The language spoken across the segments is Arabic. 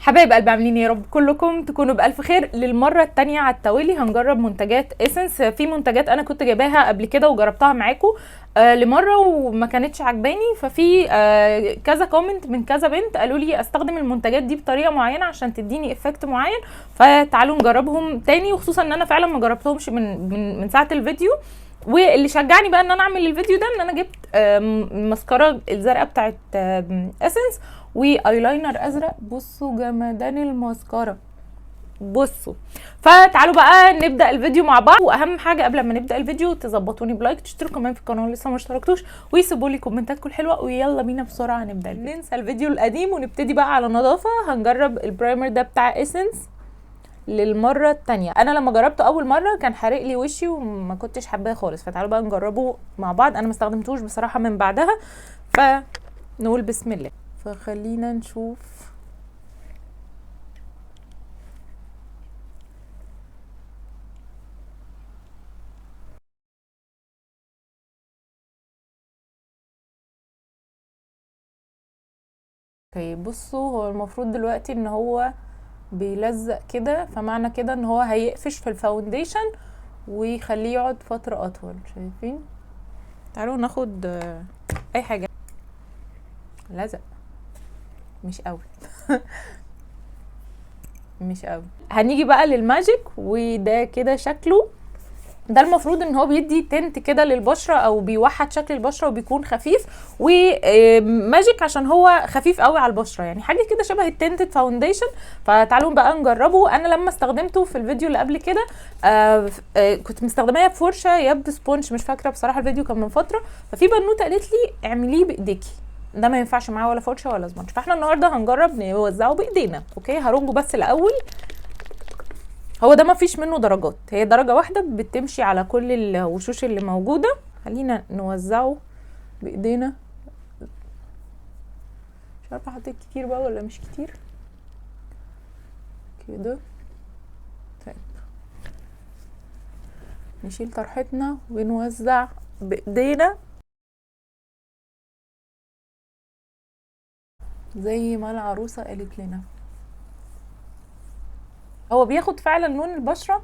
حبايب قلبي عاملين يا رب كلكم تكونوا بألف خير. للمرة التانية على التوالي هنجرب منتجات اسنس. في منتجات انا كنت جايباها قبل كده وجربتها معاكم لمرة وما كانتش عجباني، ففي كذا كومنت من كذا بنت قالوا لي استخدم المنتجات دي بطريقة معينة عشان تديني افكت معين، فتعالوا نجربهم تاني، وخصوصا ان انا فعلا ما جربتهمش من ساعة الفيديو. واللي شجعني بقى ان انا اعمل الفيديو ده ان انا جبت المسكرة الزرقاء بتاعت اسنس وايلاينر ازرق. بصوا جمدان الماسكارا، بصوا. فتعالوا بقى نبدا الفيديو مع بعض. واهم حاجه قبل ما نبدا الفيديو تظبطوني بلايك، تشتركوا كمان في القناه لسه ما اشتركتوش، ويسيبوا لي كومنتاتكم الحلوه. ويلا بينا بسرعه نبدا ننسى الفيديو القديم ونبتدي بقى على نظافه. هنجرب البرايمر ده بتاع اسنس للمره الثانيه. انا لما جربته اول مره كان حارق لي وشي وما كنتش حباه خالص، فتعالوا بقى نجربه مع بعض. انا ما استخدمتوش بصراحه من بعدها، فنقول بسم الله. فخلينا نشوف. طيب بصوا، هو المفروض دلوقتي ان هو بيلزق كده، فمعنى كده ان هو هيقفش في الفاونديشن ويخليه يقعد فترة اطول. شايفين؟ تعالوا ناخد اي حاجة. لزق مش قوي مش قوي. هنيجي بقى للماجيك، وده كده شكله. ده المفروض ان هو بيدي تنت كده للبشره او بيوحد شكل البشره وبيكون خفيف. وماجيك عشان هو خفيف قوي على البشره، يعني حاجه كده شبه التنتد فاونديشن. فتعالوا بقى نجربه. انا لما استخدمته في الفيديو اللي قبل كده كنت مستخدماه بفرشه يا بسبونج، مش فاكره بصراحه، الفيديو كان من فتره. ففي بنوته قالت لي اعمليه بايديكي، ده ما ينفعش معاه ولا فرشه ولا سبونج. فاحنا النهارده هنجرب نوزعه بايدينا. اوكي، هرجه بس الاول. هو ده ما فيش منه درجات، هي درجة واحدة بتمشي على كل الوشوش اللي موجودة. خلينا نوزعه بايدينا. مش عارفة حطيت كتير بقى ولا مش كتير كده. طيب نشيل طرحتنا ونوزع بايدينا زي ما العروسة قالت لنا. هو بياخد فعلا لون البشرة،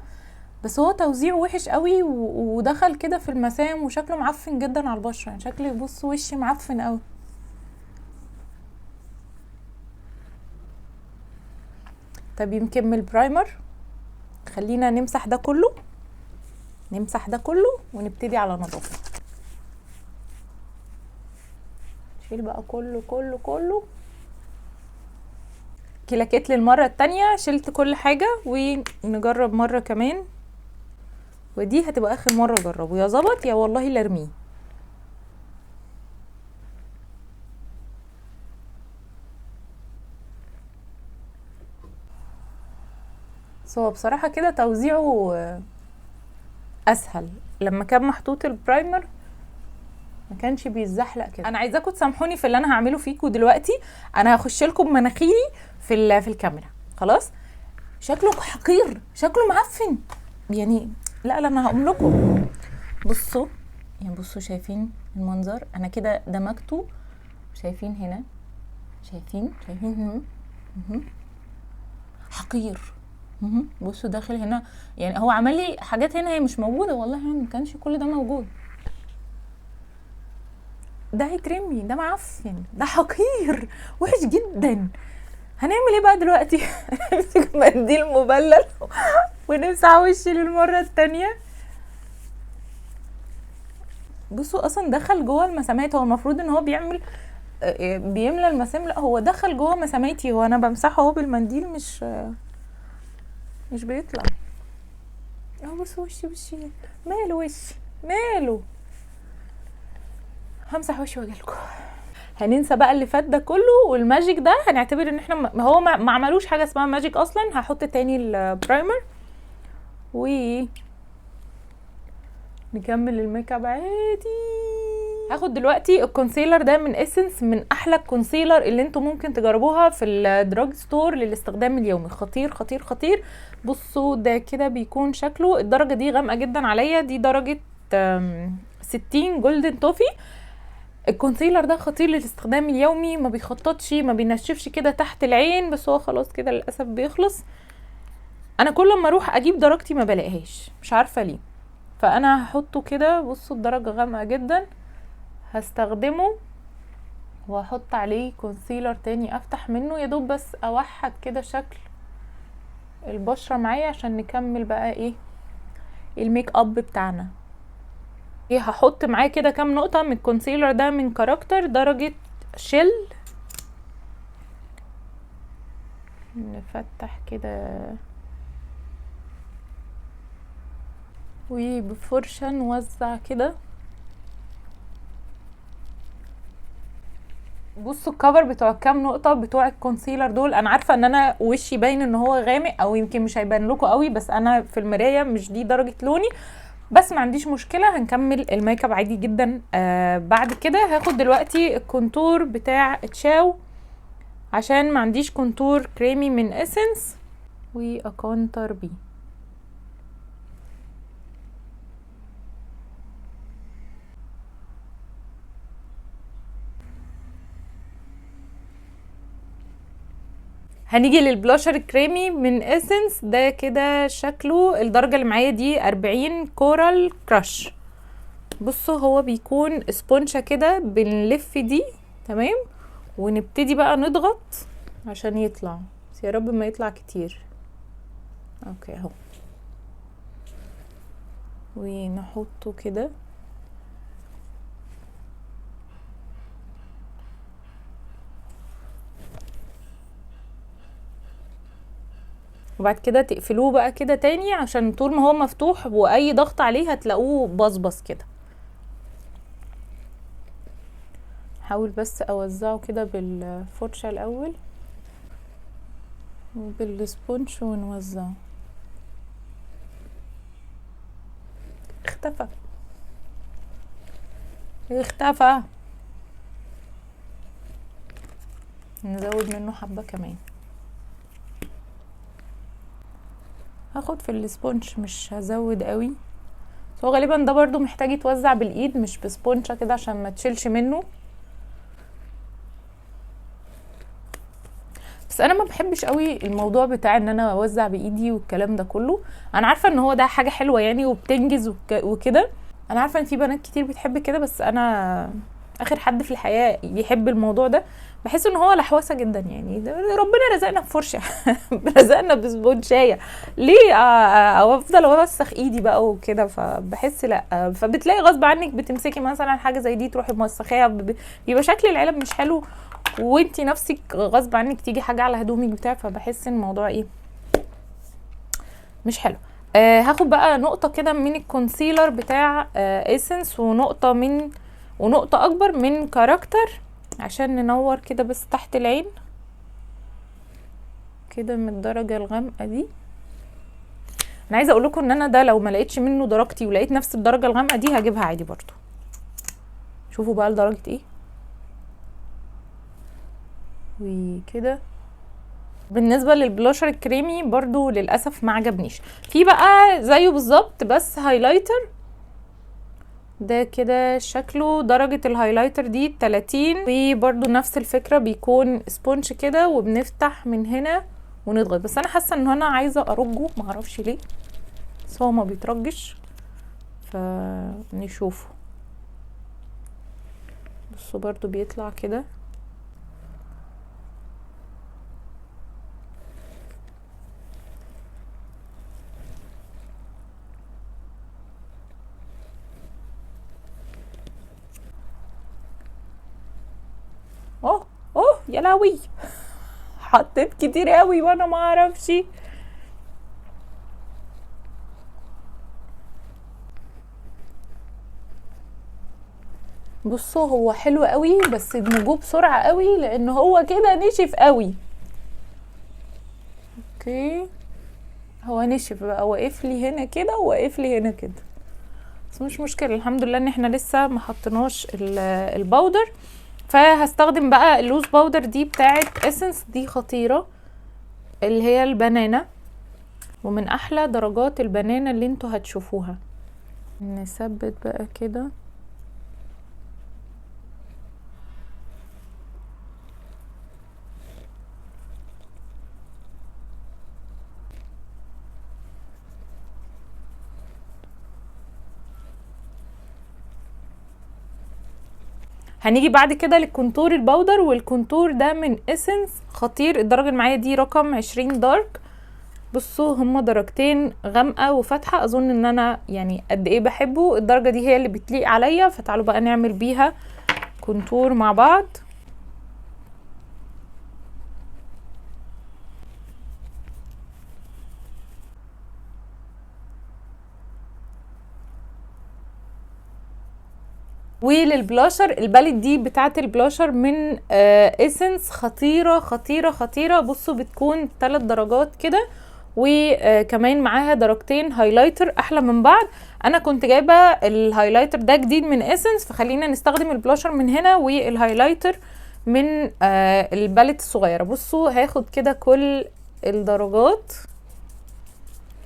بس هو توزيعه وحش قوي ودخل كده في المسام وشكله معفن جدا على البشرة. يعني شكلي بص وشي معفن قوي. طب يمكن من البرايمر. خلينا نمسح ده كله، نمسح ده كله ونبتدي على نظافة. نشيل بقى كله كله كله. كلاكيت للمرة التانية، شلت كل حاجة ونجرب مرة كمان. ودي هتبقى اخر مرة اجربه، يا ظبط يا والله لا ارميه. بس هو بصراحة كده توزيعه اسهل. لما كان محطوط البرايمر ما كانش بيتزحلق كده. انا عايزاكم تسامحوني في اللي انا هعمله فيكم دلوقتي. انا هخش لكم مناخيري في الكاميرا. خلاص، شكله حقير، شكله معفن يعني. لا انا هقوم لكم. بصوا يعني، بصوا شايفين المنظر؟ انا كده دمجته. شايفين هنا؟ شايفين هنا؟ حقير. بصوا داخل هنا، يعني هو عمل لي حاجات هنا هي مش موجوده. والله يعني ما كانش كل ده موجود. ده هيترمي، ده معفن، ده حقير وحش جدا. هنعمل ايه بقى دلوقتي؟ نمسك منديل مبلل ونمسح وشي للمره التانية. بصوا اصلا دخل جوه المسامات. هو المفروض ان هو بيملى المسام، لا هو دخل جوه مساماتي. هو انا بمسحه اهو بالمنديل، مش بيطلع اهو. بص وشي ماله، وشي ماله. همسح وشي واجيلكوا. هننسى بقى اللي فات ده كله، والماجيك ده هنعتبر ان احنا هو ما عملوش حاجه اسمها ماجيك اصلا. هحط تاني البرايمر نكمل الميك اب عادي. هاخد دلوقتي الكونسيلر ده من اسنس، من احلى الكونسيلر اللي انتم ممكن تجربوها في الدراج ستور للاستخدام اليومي. خطير خطير خطير. بصوا ده كده بيكون شكله. الدرجه دي غامقه جدا عليا، دي درجه 60 جولدن توفي. الكونسيلر ده خطير للاستخدام اليومي، ما بيخططش، ما بينشفش كده تحت العين، بس هو خلاص كده للاسف بيخلص. انا كل ما اروح اجيب درجتي ما بلاقيهاش، مش عارفه ليه. فانا هحطه كده، بصوا الدرجه غامقه جدا، هستخدمه وهحط عليه كونسيلر تاني افتح منه، يا دوب بس اوحد كده شكل البشره معايا عشان نكمل بقى ايه الميك اب بتاعنا. ايه هحط معاه كده كام نقطه من الكونسيلر ده من كاركتر درجه شيل. نفتح كده وبفرشة نوزع كده. بصوا الكفر بتوع كام نقطة بتوع الكونسيلر دول، انا عارفة ان انا وشي باين ان هو غامق او يمكن مش هيبان لكم قوي، بس انا في المراية مش دي درجة لوني، بس ما عنديش مشكلة، هنكمل الميك اب عادي جدا. بعد كده هاخد دلوقتي الكونتور بتاع تشاو عشان ما عنديش كونتور كريمي من اسنس، واكونتر بيه. هنيجي للبلاشر الكريمي من اسنس ده، كده شكله الدرجة اللي معايا دي 40 كورال كراش. بصوا هو بيكون اسبونشة كده، بنلف دي تمام ونبتدي بقى نضغط عشان يطلع، بس يا رب ما يطلع كتير. اوكي اهو، ونحطه كده. وبعد كده تقفلوه بقى كده تاني، عشان طول ما هو مفتوح واي ضغط عليه هتلاقوه بصبص كده. حاول بس اوزعه كده بالفرشة الاول وبالسبونج ونوزعه. اختفى اختفى. نزود منه حبة كمان. هاخد في السبونج، مش هزود قوي، هو غالبا ده برضو محتاج يتوزع بالايد مش بسبونشة كده عشان ما تشيلش منه. بس انا ما بحبش قوي الموضوع بتاع ان انا اوزع بايدي والكلام ده كله. انا عارفه ان هو ده حاجه حلوه يعني وبتنجز وكده، انا عارفه ان في بنات كتير بتحب كده، بس انا اخر حد في الحياه بيحب الموضوع ده. بحس ان هو لحوسه جدا يعني، ربنا رزقنا بفرشه رزقنا بسبونشايه، ليه افضل اوسخ ايدي بقى وكده؟ فبحس لا، فبتلاقي غصب عنك بتمسكي مثلا حاجه زي دي تروحي موسخاها، بيبقى شكل العلب مش حلو، وانتي نفسك غصب عنك تيجي حاجه على هدومك بتاع، فبحس ان الموضوع ايه مش حلو. هاخد بقى نقطه كده من الكونسيلر بتاع اسنس، ونقطه اكبر من كاركتر عشان ننور كده بس تحت العين كده من الدرجه الغامقه دي. انا عايزه اقول لكم ان انا ده لو ما لقيتش منه درجتي ولقيت نفس الدرجه الغامقه دي هجيبها عادي برضو. شوفوا بقى لدرجه ايه وكده. بالنسبه للبلاشر الكريمي برضو للاسف ما عجبنيش، في بقى زيه بالظبط بس هايلايتر ده كده شكله، درجه الهايلايتر دي 30، وبرضو نفس الفكره بيكون سبونج كده وبنفتح من هنا ونضغط، بس انا حاسه ان انا عايزه ارجه معرفش ليه، بس هو ما بيترجش، فنشوفه. بصوا برضو بيطلع كده. اوه يا لهوي حطيت كتير قوي وانا ما اعرفش. بصوا هو حلو قوي بس ادمجوه بسرعه قوي لان هو كده نشف قوي. اوكي هو نشف بقى، واقف لي هنا كده وواقف لي هنا كده، بس مش مشكله، الحمد لله ان احنا لسه ما حطيناش الباودر. فهستخدم بقى اللوز باودر دي بتاعت اسنس، دي خطيره اللي هي البنانه، ومن احلى درجات البنانه اللي انتوا هتشوفوها. نثبت بقى كده هنيجي بعد كده للكونتور الباودر، والكونتور ده من اسنس خطير. الدرجه اللي معايا دي رقم 20 دارك. بصوا هما درجتين غامقه وفاتحه، اظن ان انا يعني قد ايه بحبه. الدرجه دي هي اللي بتليق عليا، فتعالوا بقى نعمل بيها كونتور مع بعض. وللبلاشر الباليت دي بتاعت البلاشر من اسنس خطيره خطيره خطيره. بصوا بتكون 3 درجات كده، وكمان معاها درجتين هايلايتر احلى من بعض. انا كنت جايبه الهايلايتر ده جديد من اسنس، فخلينا نستخدم البلاشر من هنا والهايلايتر من الباليت الصغيره. بصوا هاخد كده كل الدرجات.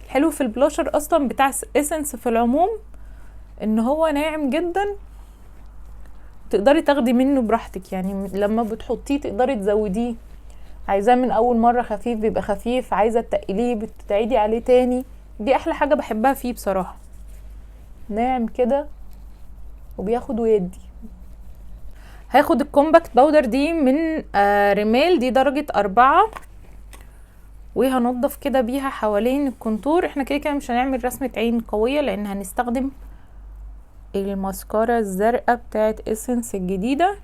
حلو في البلاشر اصلا بتاع اسنس في العموم ان هو ناعم جدا، تقدري تاخدي منه براحتك، يعني لما بتحطيه تقدري تزوديه. عايزاه من اول مره خفيف بيبقى خفيف، عايزه تقليه بتعيدي عليه تاني. دي احلى حاجه بحبها فيه بصراحه، ناعم كده وبياخد ويدي. هاخد الكومباكت باودر دي من ريميل، دي درجه 4، وهنضف كده بيها حوالين الكونتور. احنا كده كده مش هنعمل رسمه عين قويه لان هنستخدم الماسكارا الزرقاء بتاعت اسنس الجديده.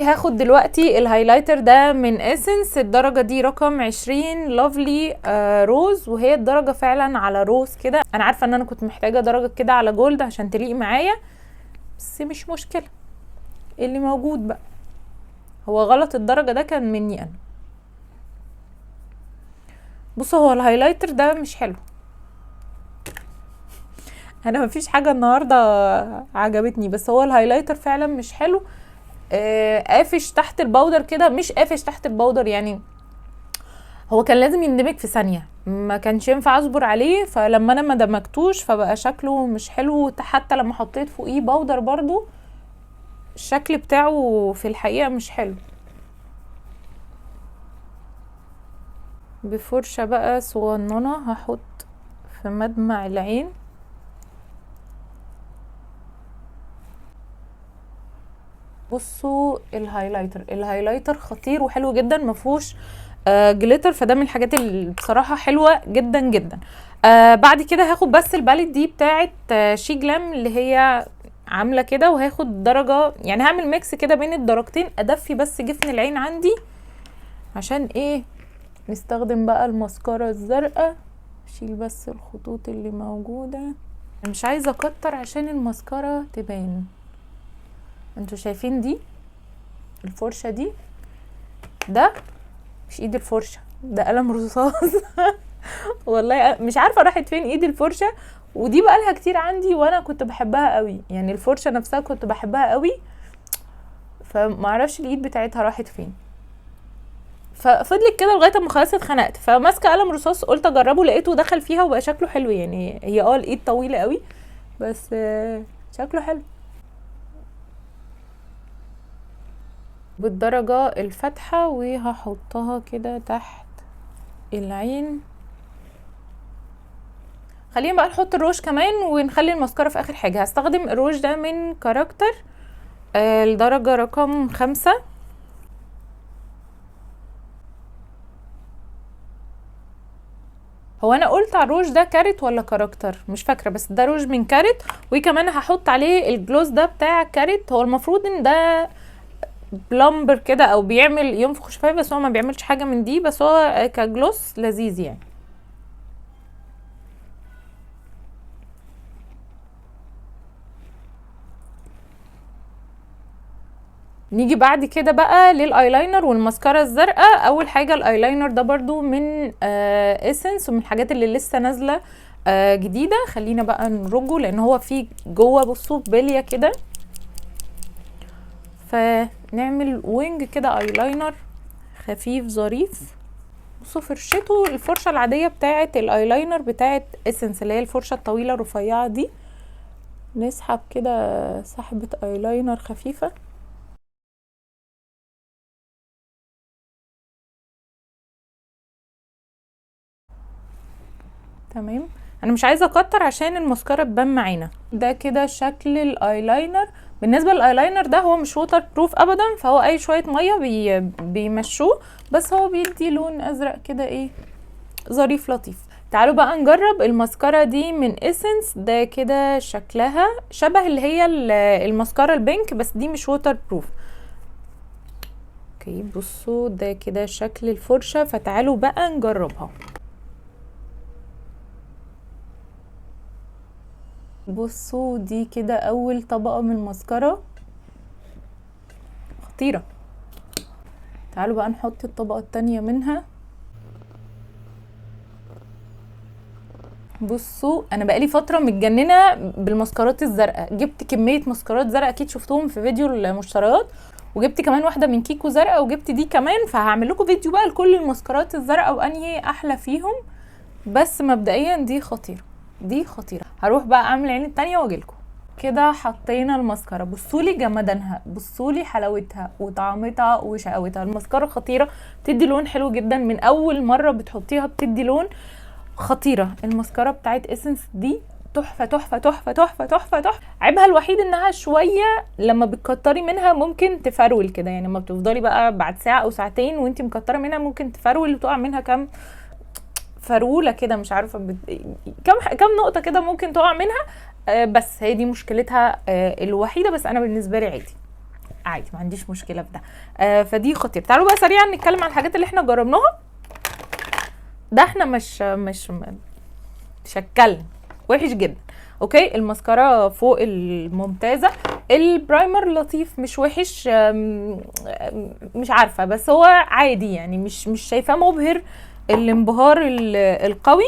هاخد دلوقتي الهايلايتر ده من اسنس، الدرجة دي رقم 20 لافلي روز، وهي الدرجة فعلا على روز كده. انا عارفة ان انا كنت محتاجة درجة كده على جولد عشان تليق معايا، بس مش مشكلة اللي موجود بقى. هو غلط الدرجة ده كان مني انا. بصوا هو الهايلايتر ده مش حلو، انا مفيش حاجة النهاردة عجبتني، بس هو الهايلايتر فعلا مش حلو. قافش تحت الباودر كده، مش قافش تحت الباودر يعني، هو كان لازم يندمج في ثانية، ما كانش ينفع اصبر عليه. فلما انا ما دمجتوش فبقى شكله مش حلو. حتى لما حطيت فوقيه باودر برضو الشكل بتاعه في الحقيقة مش حلو. بفرشة بقى صغننة هحط في مدمع العين. بصوا الهايلايتر خطير وحلو جدا، مفهوش جليتر، فده من الحاجات اللي بصراحة حلوة جدا جدا. بعد كده هاخد بس الباليت دي بتاعت شي جلام اللي هي عاملة كده، وهاخد درجة يعني هعمل ميكس كده بين الدرجتين، ادفي بس جفن العين عندي عشان ايه نستخدم بقى الماسكارا الزرقاء. اشيل بس الخطوط اللي موجودة، مش عايزة اكتر عشان الماسكارا تبان. انتوا شايفين دي الفرشة دي، ده مش ايد الفرشة، ده قلم رصاص والله مش عارفة راحت فين ايد الفرشة. ودي بقى لها كتير عندي وانا كنت بحبها قوي، يعني الفرشة نفسها كنت بحبها قوي، فمعرفش الايد بتاعتها راحت فين. ففضلت كده لغايه ما خلاص اتخنقت، فماسكه قلم رصاص قلت اجربه، لقيته دخل فيها وبقى شكله حلو. يعني هي الايد طويله قوي بس شكله حلو. بالدرجه الفاتحه وهحطها كده تحت العين. خلينا بقى نحط الروج كمان ونخلي الماسكارا في اخر حاجه. هستخدم الروج ده من كاركتر الدرجه رقم 5. هو انا قلت على الروج ده كارت ولا كاركتر مش فاكره، بس ده روج من كارت. وكمان هحط عليه الجلوس ده بتاع كارت. هو المفروض ان ده بلمبر كده او بيعمل ينفخ شفايف، بس هو ما بيعملش حاجه من دي، بس هو كجلوس لذيذ يعني. نيجي بعد كده بقى للايلاينر والماسكارا الزرقاء. اول حاجه الايلاينر ده برضو من اسنس، ومن الحاجات اللي لسه نازله جديده. خلينا بقى نرجه لان هو فيه جوه بصوا بليه كده، فنعمل وينج كده ايلاينر خفيف ظريف. بصوا فرشته الفرشه العاديه بتاعه الايلاينر بتاعه اسنس، اللي هي الفرشه الطويله الرفيعه دي. نسحب كده سحبه ايلاينر خفيفه. تمام. انا مش عايزه اكتر عشان الماسكارا تبان معانا. ده كده شكل الايلاينر. بالنسبه للايلاينر ده هو مش ووتر بروف ابدا، فهو اي شويه ميه بيمشوه، بس هو بيدي لون ازرق كده ايه ظريف لطيف. تعالوا بقى نجرب الماسكارا دي من اسنس. ده كده شكلها شبه اللي هي الماسكارا البينك، بس دي مش ووتر بروف. اوكي بصوا ده كده شكل الفرشة، فتعالوا بقى نجربها. بصوا دي كده اول طبقة من الماسكارا، خطيرة. تعالوا بقى نحط الطبقة التانية منها. بصوا انا بقالي فتره متجننه بالماسكارات الزرقاء، جبت كميه ماسكارات زرقاء اكيد شفتوهم في فيديو المشتريات، وجبت كمان واحده من كيكو زرقاء، وجبت دي كمان، فهعمل لكم فيديو بقى لكل الماسكارات الزرقاء وانهي احلى فيهم. بس مبدئيا دي خطيره، دي خطيره. هروح بقى اعمل العين التانية واجيلكم. كده حطينا الماسكارا، بصوا لي جمدانها، بصوا لي حلاوتها وطعمتها وشقاوتها. الماسكارا خطيره، بتدي لون حلو جدا من اول مره بتحطيها، بتدي لون خطيره. الماسكارا بتاعت اسنس دي تحفه تحفه تحفه تحفه تحفه تحفه. عيبها الوحيد انها شويه لما بتكتري منها ممكن تفرول كده، يعني لما بتفضلي بقى بعد ساعه او ساعتين وانتي مكتره منها ممكن تفرول وتقع منها كام فروله كده، مش عارفه كام نقطه كده ممكن تقع منها. بس هي دي مشكلتها الوحيده، بس انا بالنسبه لي عادي عادي، ما عنديش مشكله في ده. فدي خطير. تعالوا بقى سريعا نتكلم عن الحاجات اللي احنا جربناها. ده احنا مش شكلنا وحش جدا. اوكي الماسكارا فوق الممتازه، البرايمر لطيف مش وحش، مش عارفه بس هو عادي يعني، مش شايفاه مبهر الانبهار القوي.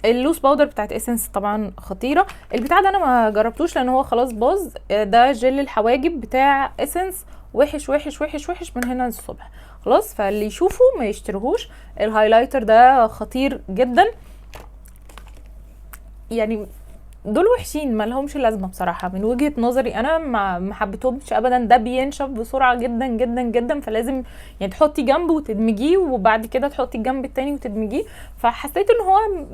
اللوس باودر بتاعت اسنس طبعا خطيره. البتاع ده انا ما جربتوش لان هو خلاص باظ. ده جل الحواجب بتاع اسنس، وحش وحش وحش وحش من هنا للصبح خلاص، فاللي يشوفه ما يشتريهوش. الهايلايتر ده خطير جدا، يعني دول وحشين ما لهمش لازمه بصراحه من وجهه نظري، انا ما حبيتهمش ابدا. ده بينشف بسرعه جدا جدا جدا، فلازم يعني تحطي جنب وتدمجيه وبعد كده تحطي الجنب التاني وتدمجيه، فحسيت ان هو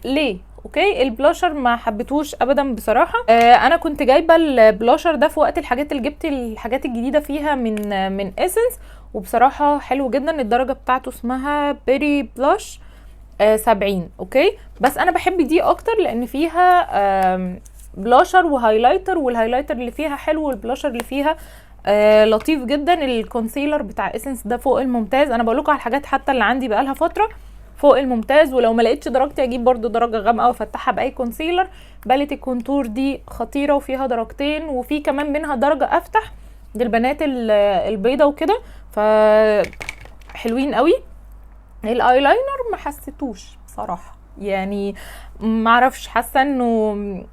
ليه. اوكي البلاشر ما حبيتهوش ابدا بصراحه. انا كنت جايبه البلاشر ده في وقت الحاجات اللي جبت الحاجات الجديده فيها من اسنس، وبصراحه حلو جدا. الدرجه بتاعته اسمها بيري بلاش 70. اوكي بس انا بحب دي اكتر لان فيها بلاشر وهايلايتر، والهايلايتر اللي فيها حلو والبلاشر اللي فيها لطيف جدا. الكونسيلر بتاع اسنس ده فوق الممتاز. انا بقول لكم على الحاجات حتى اللي عندي بقالها فتره فوق الممتاز، ولو ما لقيتش درجتي اجيب برضو درجه غامقه وافتحها باي كونسيلر. باليت الكونتور دي خطيره وفيها درجتين، وفي كمان منها درجه افتح للبنات البيضه وكده، ف حلوين قوي. الايلاينر ما حسيتوش بصراحه، يعني معرفش، حاسه انه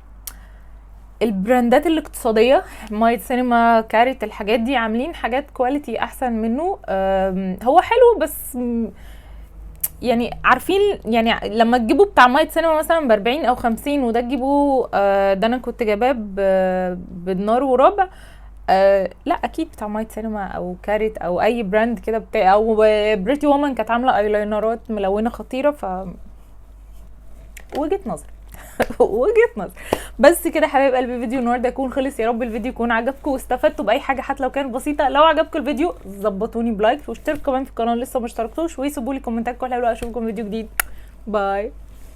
البراندات الاقتصاديه مايت سينما كارت الحاجات دي عاملين حاجات كواليتي احسن منه. هو حلو بس يعني عارفين يعني لما تجيبوا بتاع مايت سينما مثلا ب40 او 50، وده تجيبوه ده انا كنت جايباه بدينار وربع. لا اكيد بتاع مايت سينما او كارت او اي براند كده بتاع، او بريتي وومن كانت عامله ايلاينرات ملونه خطيره، ف وجهه نظر وجهه نظر. بس كده حبايب قلبي فيديو النهارده يكون خلص. يا رب الفيديو يكون عجبكم واستفدتوا باي حاجه حتى لو كانت بسيطه. لو عجبكم الفيديو ظبطوني بلايك واشتركوا كمان في القناه لسه ما اشتركتوش، وسيبوا لي كومنتات كل حلوه. اشوفكم فيديو جديد، باي.